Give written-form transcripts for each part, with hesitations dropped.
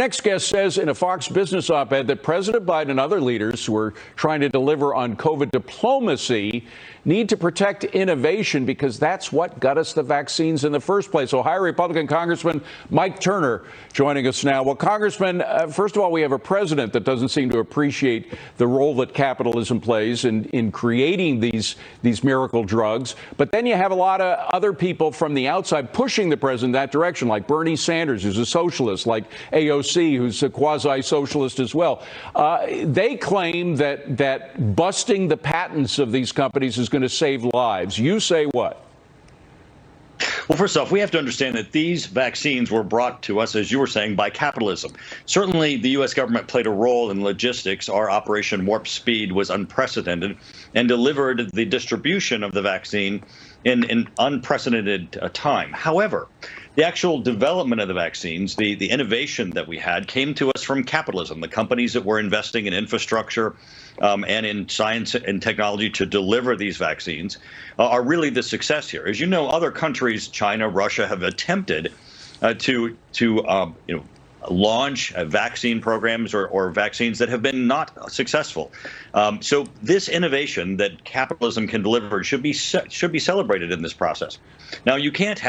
Next guest says in a Fox Business op-ed that President Biden and other leaders who are trying to deliver on COVID diplomacy need to protect innovation because that's what got us the vaccines in the first place. Ohio Republican Congressman Mike Turner joining us now. Well, Congressman, first of all, we have a president that doesn't seem to appreciate the role that capitalism plays in creating these miracle drugs. But then you have a lot of other people from the outside pushing the president that direction, like Bernie Sanders, who's a socialist, like AOC, who's a quasi-socialist as well. They claim that busting the patents of these companies is going to save lives. You say what? Well, first off, we have to understand that these vaccines were brought to us, as you were saying, by capitalism. Certainly, the U.S. government played a role in logistics. Our Operation Warp Speed was unprecedented and delivered the distribution of the vaccine in unprecedented time. However, the actual development of the vaccines, the innovation that we had, came to us from capitalism. The companies that were investing in infrastructure and in science and technology to deliver these vaccines are really the success here. As you know, other countries, China, Russia, have attempted to launch vaccine programs or vaccines that have been not successful. So this innovation that capitalism can deliver should be celebrated in this process. Now, you can't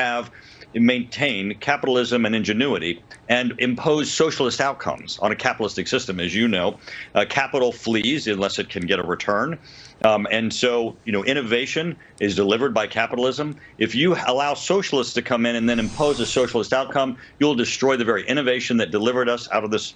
maintain capitalism and ingenuity and impose socialist outcomes on a capitalistic system. As you know, capital flees unless it can get a return. And so, innovation is delivered by capitalism. If you allow socialists to come in and then impose a socialist outcome, you'll destroy the very innovation that delivered us out of this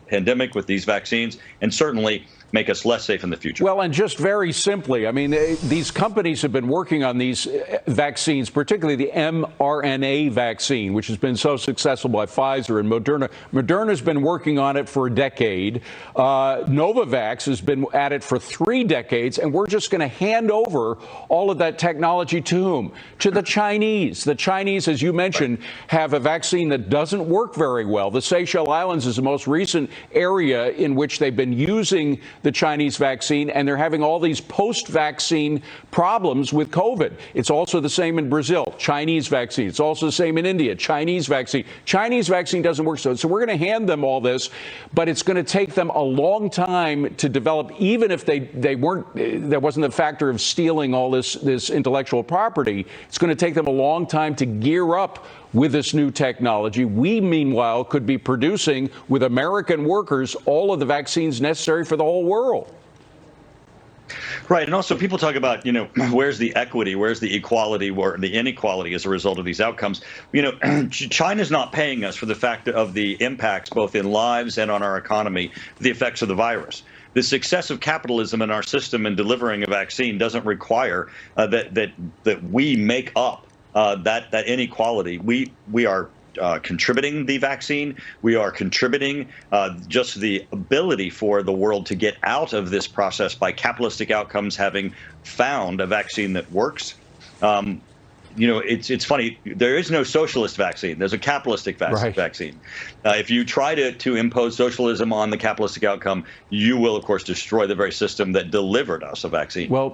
pandemic with these vaccines, and certainly make us less safe in the future. Well, and just very simply, I mean, these companies have been working on these vaccines, particularly the mRNA vaccine, which has been so successful by Pfizer and Moderna. Moderna's been working on it for a decade. Novavax has been at it for 3 decades, and we're just going to hand over all of that technology to whom? To the Chinese. The Chinese, as you mentioned, have a vaccine that doesn't work very well. The Seychelles Islands is the most recent area in which they've been using the Chinese vaccine, and they're having all these post-vaccine problems with COVID. It's also the same in Brazil, Chinese vaccine. It's also the same in India, Chinese vaccine. Chinese vaccine doesn't work. So we're going to hand them all this, but it's going to take them a long time to develop, even if they weren't, there wasn't the factor of stealing all this intellectual property. It's going to take them a long time to gear up with this new technology. We, meanwhile, could be producing with American workers all of the vaccines necessary for the whole world. Right. And also people talk about, where's the equity? Where's the equality or the inequality as a result of these outcomes? China's not paying us for the fact of the impacts both in lives and on our economy, the effects of the virus. The success of capitalism in our system in delivering a vaccine doesn't require that we make up that inequality. We are contributing the vaccine. We are contributing just the ability for the world to get out of this process by capitalistic outcomes having found a vaccine that works. It's funny. There is no socialist vaccine. There's a capitalistic vaccine. If you try to impose socialism on the capitalistic outcome, you will, of course, destroy the very system that delivered us a vaccine. Well,